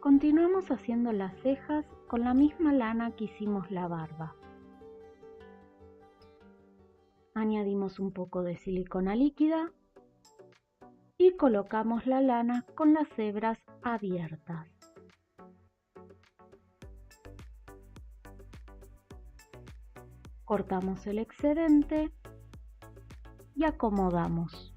Continuamos haciendo las cejas con la misma lana que hicimos la barba. Añadimos un poco de silicona líquida y colocamos la lana con las hebras abiertas. Cortamos el excedente y acomodamos.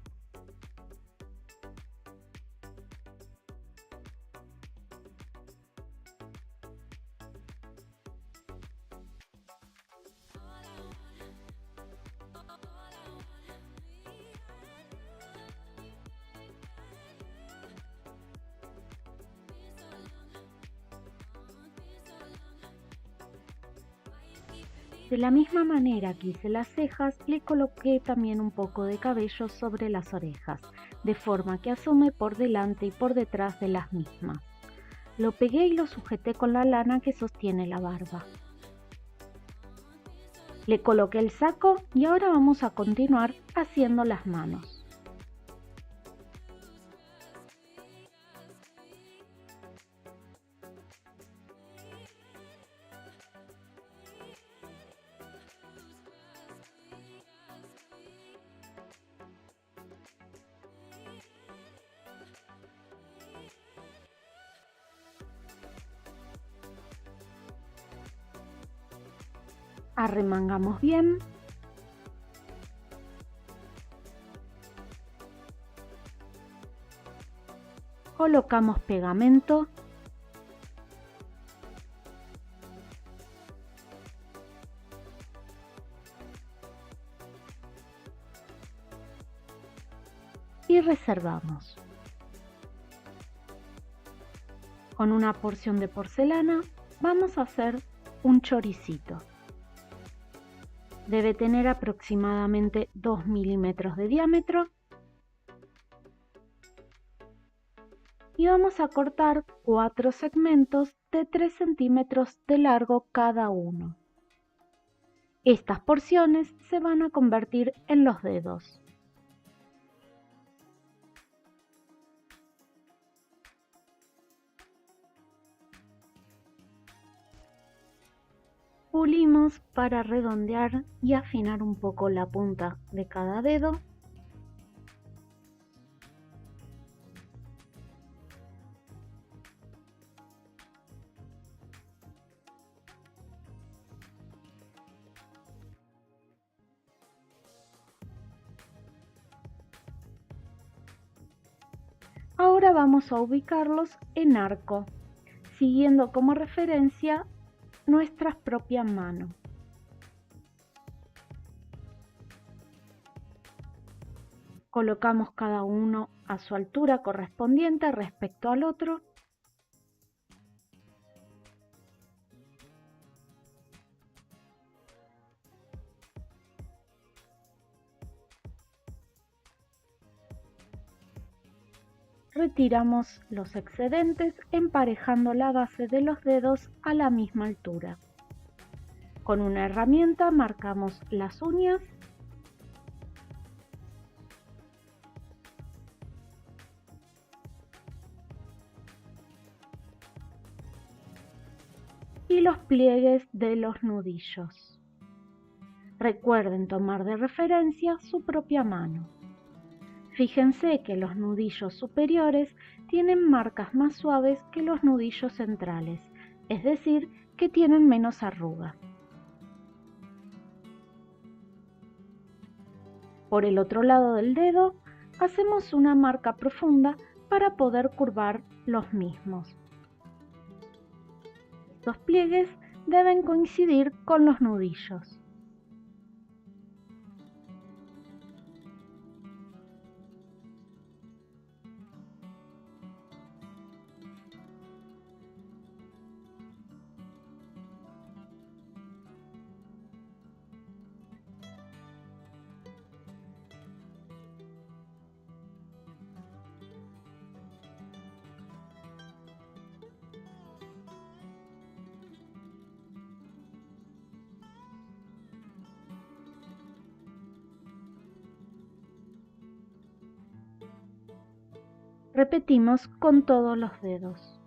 De la misma manera que hice las cejas, le coloqué también un poco de cabello sobre las orejas, de forma que asome por delante y por detrás de las mismas. Lo pegué y lo sujeté con la lana que sostiene la barba. Le coloqué el saco y ahora vamos a continuar haciendo las manos. Arremangamos bien. Colocamos pegamento. Y reservamos. Con una porción de porcelana vamos a hacer un choricito. Debe tener aproximadamente 2 milímetros de diámetro. Y vamos a cortar 4 segmentos de 3 centímetros de largo cada uno. Estas porciones se van a convertir en los dedos. Pulimos para redondear y afinar un poco la punta de cada dedo. Ahora vamos a ubicarlos en arco, siguiendo como referencia nuestras propias manos. Colocamos cada uno a su altura correspondiente respecto al otro. Retiramos los excedentes emparejando la base de los dedos a la misma altura. Con una herramienta marcamos las uñas y los pliegues de los nudillos. Recuerden tomar de referencia su propia mano. Fíjense que los nudillos superiores tienen marcas más suaves que los nudillos centrales, es decir, que tienen menos arruga. Por el otro lado del dedo, hacemos una marca profunda para poder curvar los mismos. Estos pliegues deben coincidir con los nudillos. Repetimos con todos los dedos.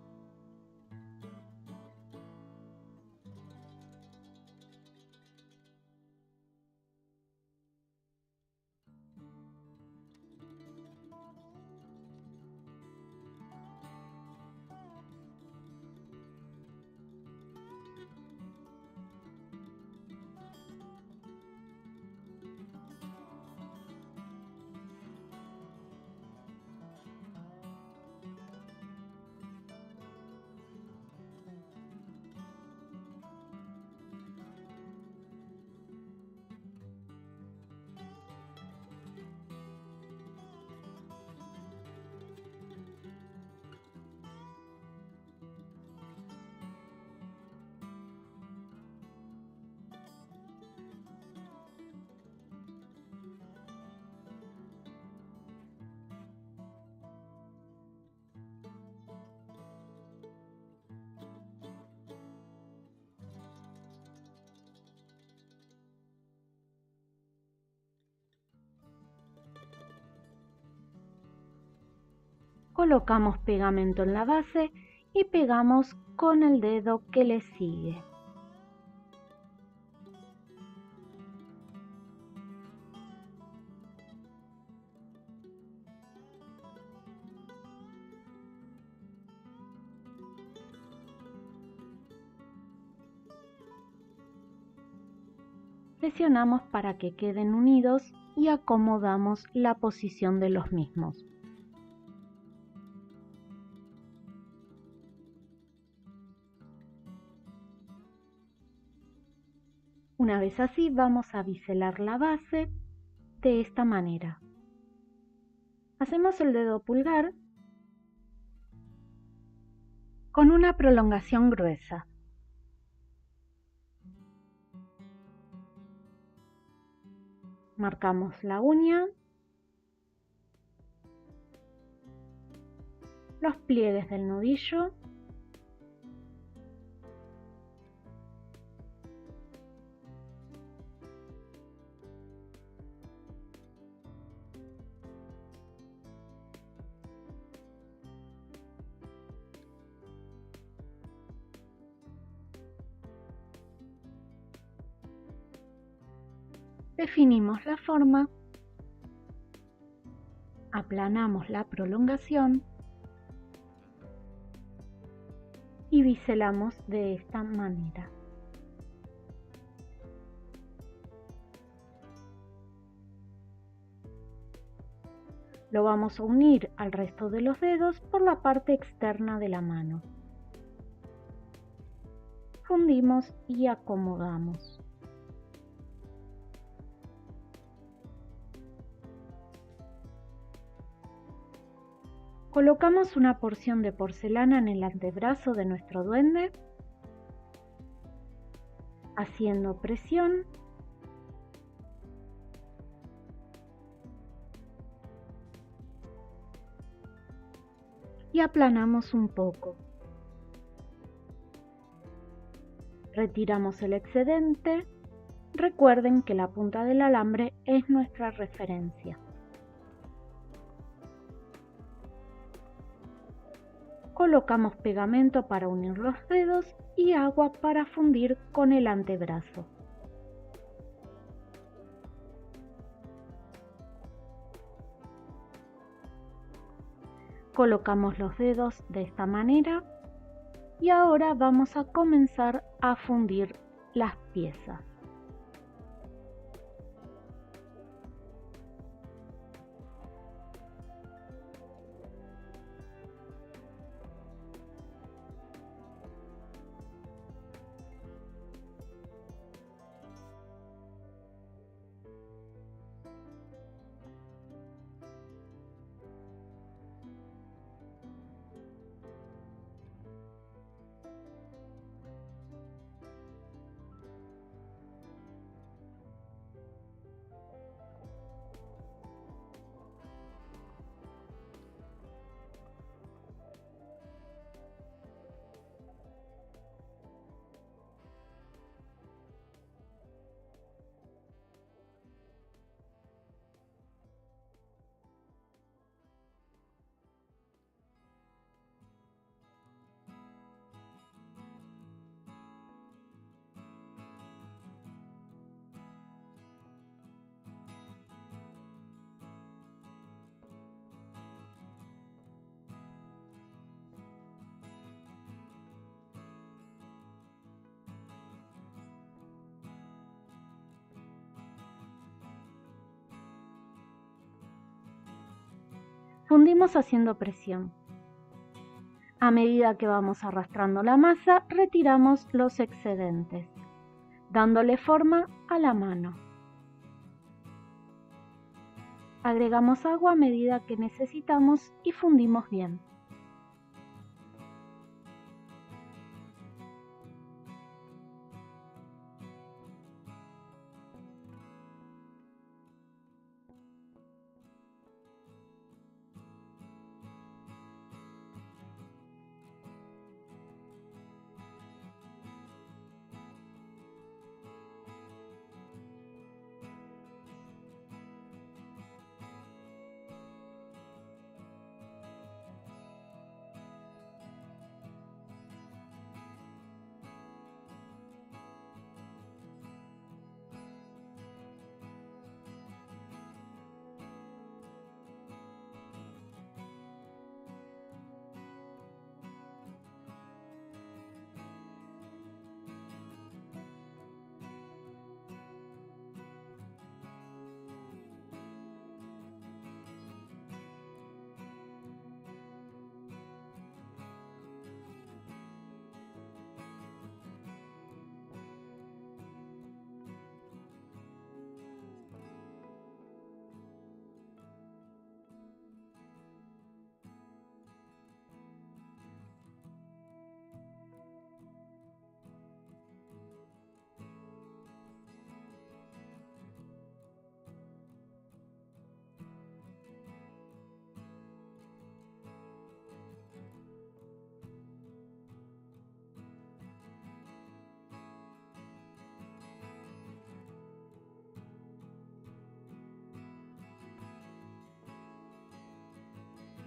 Colocamos pegamento en la base y pegamos con el dedo que le sigue. Presionamos para que queden unidos y acomodamos la posición de los mismos. Una vez así, vamos a biselar la base de esta manera. Hacemos el dedo pulgar con una prolongación gruesa. Marcamos la uña, los pliegues del nudillo definimos la forma, aplanamos la prolongación y biselamos de esta manera. Lo vamos a unir al resto de los dedos por la parte externa de la mano. Fundimos y acomodamos. Colocamos una porción de porcelana en el antebrazo de nuestro duende, haciendo presión y aplanamos un poco. Retiramos el excedente. Recuerden que la punta del alambre es nuestra referencia. Colocamos pegamento para unir los dedos y agua para fundir con el antebrazo. Colocamos los dedos de esta manera y ahora vamos a comenzar a fundir las piezas. Fundimos haciendo presión. A medida que vamos arrastrando la masa, retiramos los excedentes, dándole forma a la mano. Agregamos agua a medida que necesitamos y fundimos bien.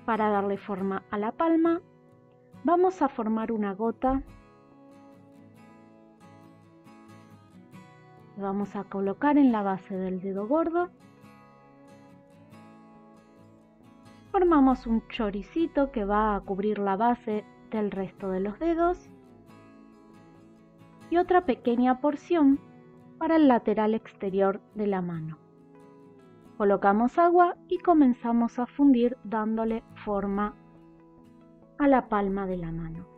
Para darle forma a la palma, vamos a formar una gota. La vamos a colocar en la base del dedo gordo. Formamos un choricito que va a cubrir la base del resto de los dedos. Y otra pequeña porción para el lateral exterior de la mano. Colocamos agua y comenzamos a fundir dándole forma a la palma de la mano.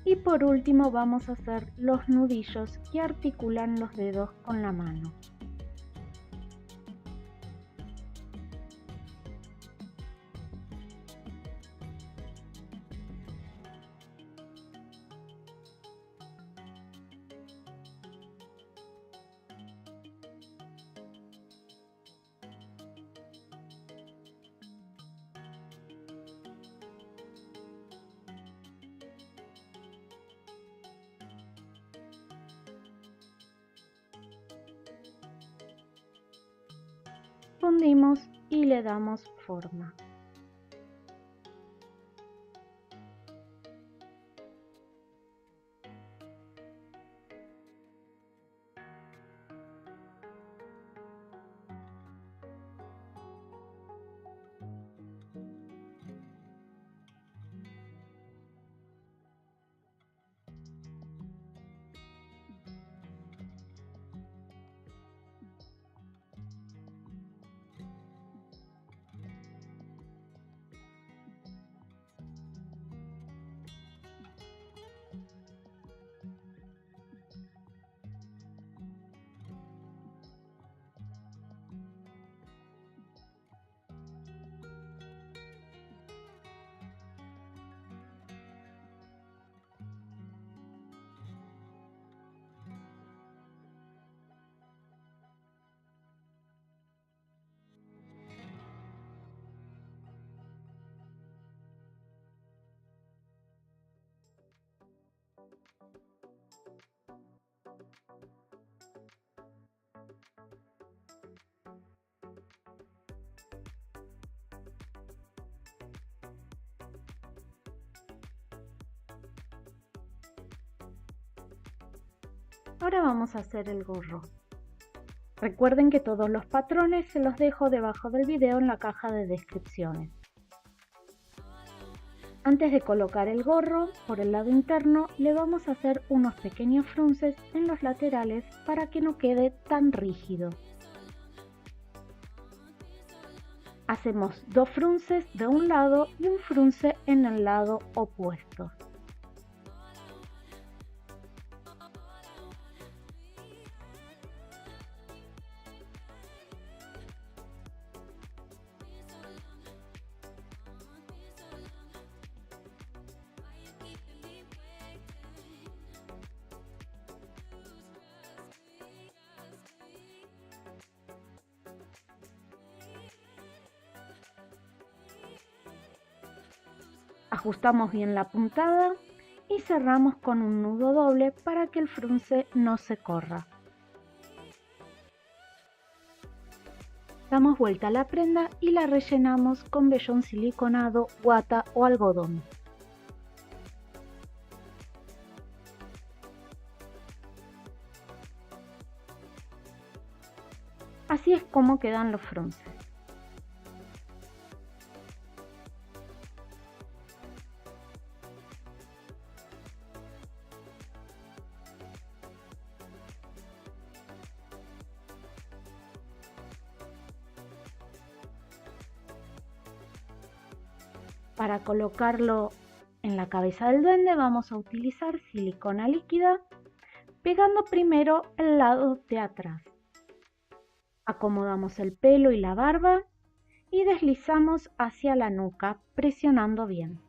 Y por último vamos a hacer los nudillos que articulan los dedos con la mano. Fundimos y le damos forma. Ahora vamos a hacer el gorro. Recuerden que todos los patrones se los dejo debajo del video en la caja de descripciones. Antes de colocar el gorro, por el lado interno le vamos a hacer unos pequeños frunces en los laterales para que no quede tan rígido. Hacemos 2 frunces de un lado y un frunce en el lado opuesto. Ajustamos bien la puntada y cerramos con un nudo doble para que el frunce no se corra. Damos vuelta a la prenda y la rellenamos con vellón siliconado, guata o algodón. Así es como quedan los frunces. Para colocarlo en la cabeza del duende vamos a utilizar silicona líquida, pegando primero el lado de atrás. Acomodamos el pelo y la barba y deslizamos hacia la nuca, presionando bien.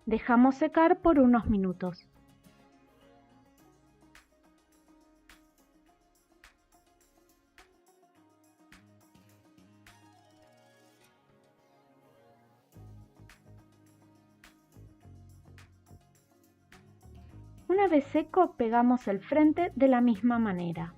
Dejamos secar por unos minutos. Una vez seco, pegamos el frente de la misma manera.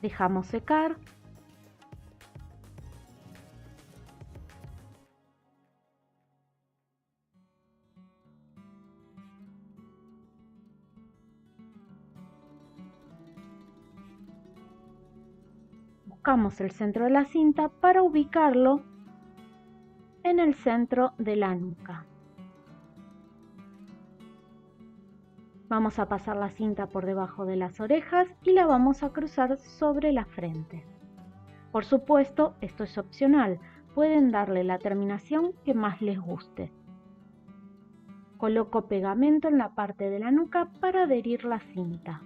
Dejamos secar. Buscamos el centro de la cinta para ubicarlo en el centro de la nuca. Vamos a pasar la cinta por debajo de las orejas y la vamos a cruzar sobre la frente. Por supuesto, esto es opcional, pueden darle la terminación que más les guste. Coloco pegamento en la parte de la nuca para adherir la cinta.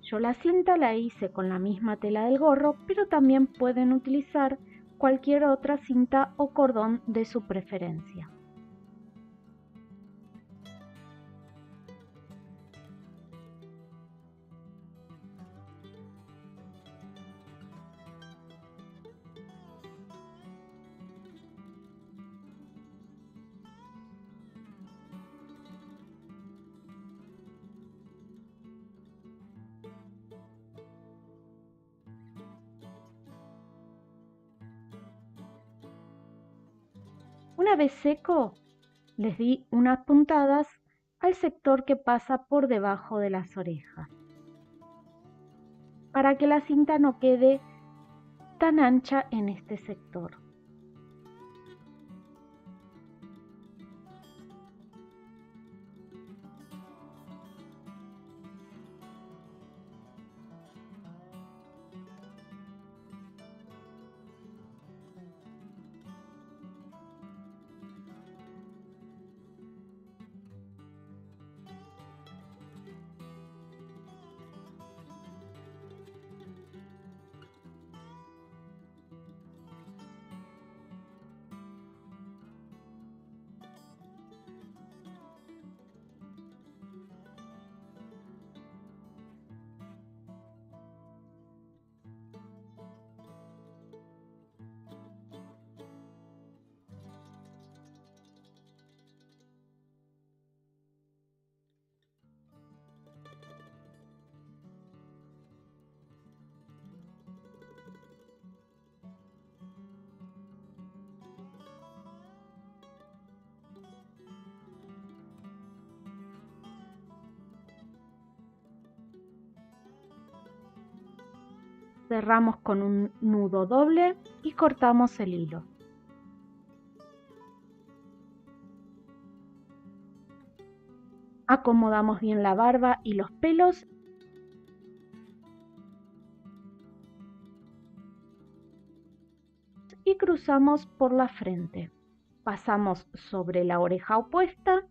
Yo la cinta la hice con la misma tela del gorro, pero también pueden utilizar cualquier otra cinta o cordón de su preferencia. Una vez seco, les di unas puntadas al sector que pasa por debajo de las orejas, para que la cinta no quede tan ancha en este sector. Cerramos con un nudo doble y cortamos el hilo. Acomodamos bien la barba y los pelos y cruzamos por la frente. Pasamos sobre la oreja opuesta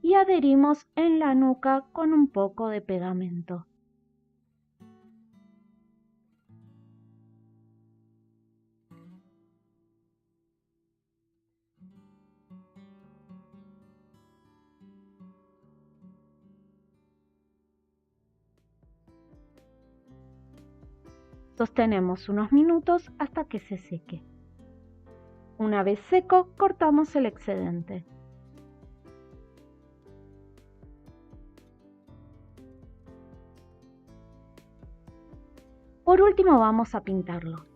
y adherimos en la nuca con un poco de pegamento. Sostenemos unos minutos hasta que se seque. Una vez seco, cortamos el excedente. Por último vamos a pintarlo.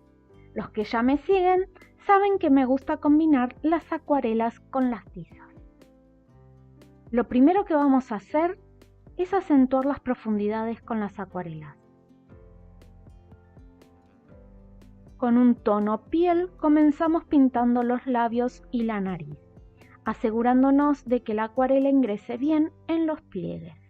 Los que ya me siguen saben que me gusta combinar las acuarelas con las tizas. Lo primero que vamos a hacer es acentuar las profundidades con las acuarelas. Con un tono piel comenzamos pintando los labios y la nariz, asegurándonos de que la acuarela ingrese bien en los pliegues.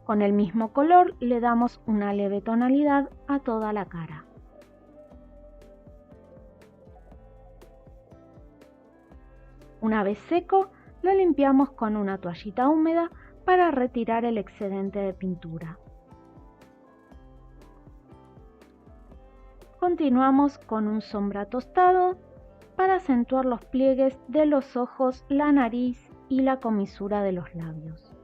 Con el mismo color le damos una leve tonalidad a toda la cara. Una vez seco, lo limpiamos con una toallita húmeda para retirar el excedente de pintura. Continuamos con un sombra tostado para acentuar los pliegues de los ojos, la nariz y la comisura de los labios.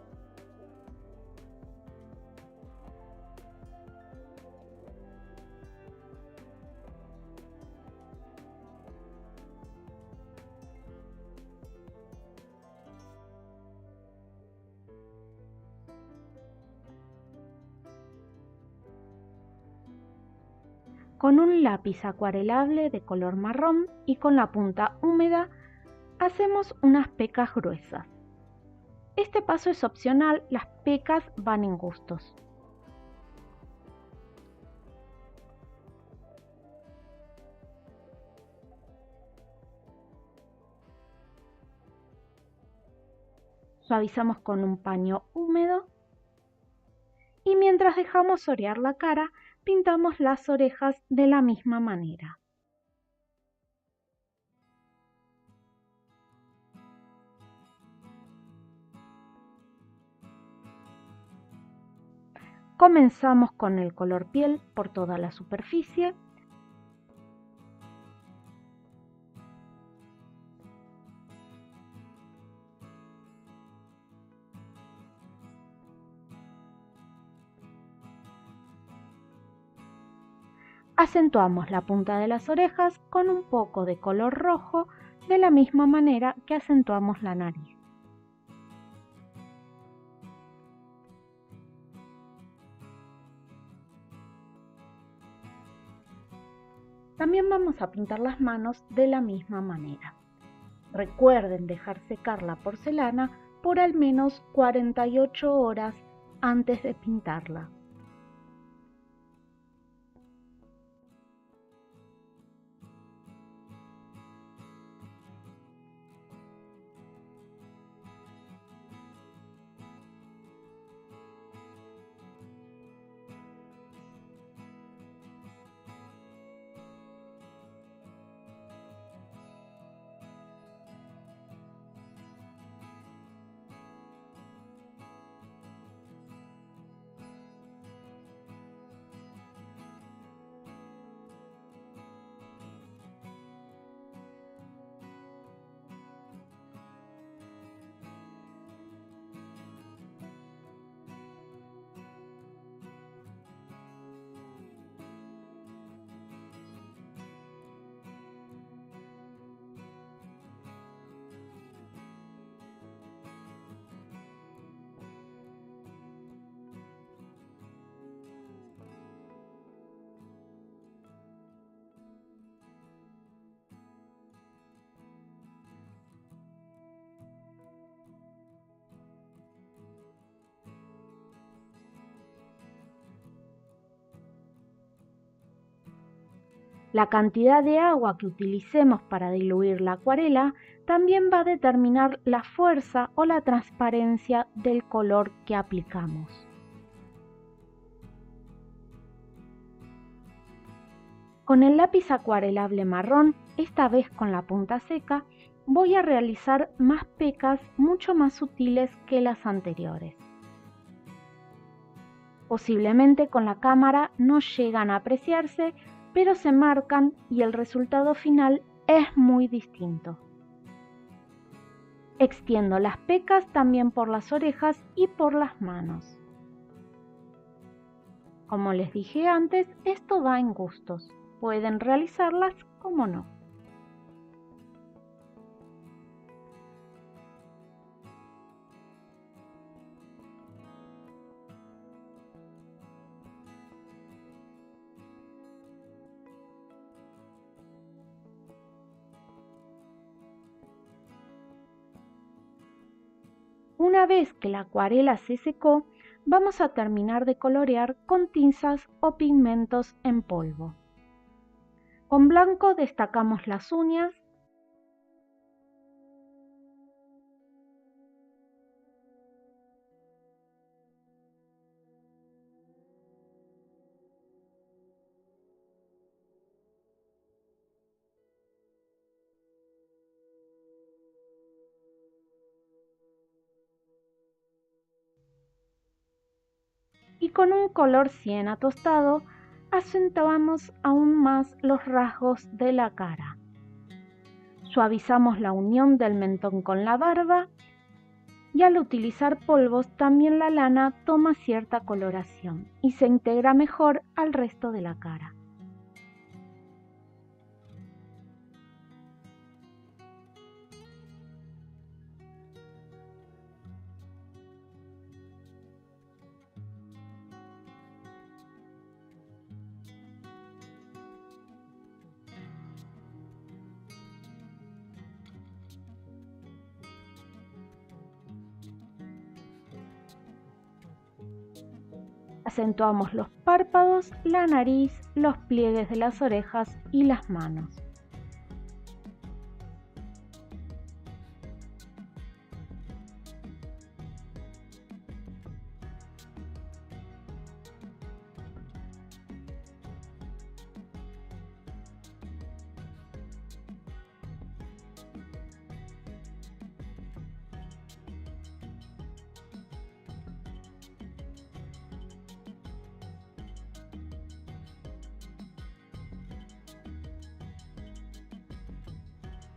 Con un lápiz acuarelable de color marrón y con la punta húmeda, hacemos unas pecas gruesas. Este paso es opcional, las pecas van en gustos. Suavizamos con un paño húmedo y mientras dejamos orear la cara, pintamos las orejas de la misma manera. Comenzamos con el color piel por toda la superficie. Acentuamos la punta de las orejas con un poco de color rojo de la misma manera que acentuamos la nariz. También vamos a pintar las manos de la misma manera. Recuerden dejar secar la porcelana por al menos 48 horas antes de pintarla. La cantidad de agua que utilicemos para diluir la acuarela también va a determinar la fuerza o la transparencia del color que aplicamos. Con el lápiz acuarelable marrón, esta vez con la punta seca, voy a realizar más pecas mucho más sutiles que las anteriores. Posiblemente con la cámara no llegan a apreciarse, pero se marcan y el resultado final es muy distinto. Extiendo las pecas también por las orejas y por las manos. Como les dije antes, esto va en gustos. Pueden realizarlas como no. Una vez que la acuarela se secó, vamos a terminar de colorear con tinzas o pigmentos en polvo. Con blanco destacamos las uñas, y con un color siena tostado acentuamos aún más los rasgos de la cara. Suavizamos la unión del mentón con la barba y al utilizar polvos también la lana toma cierta coloración y se integra mejor al resto de la cara. Acentuamos los párpados, la nariz, los pliegues de las orejas y las manos.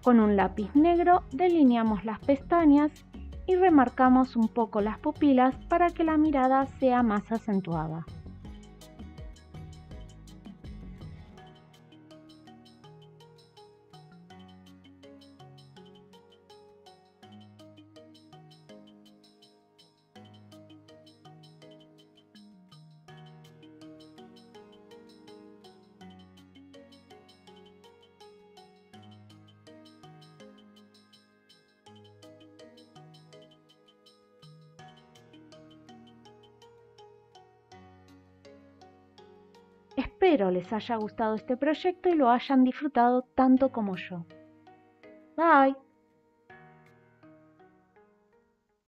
Con un lápiz negro delineamos las pestañas y remarcamos un poco las pupilas para que la mirada sea más acentuada. Espero les haya gustado este proyecto y lo hayan disfrutado tanto como yo. Bye.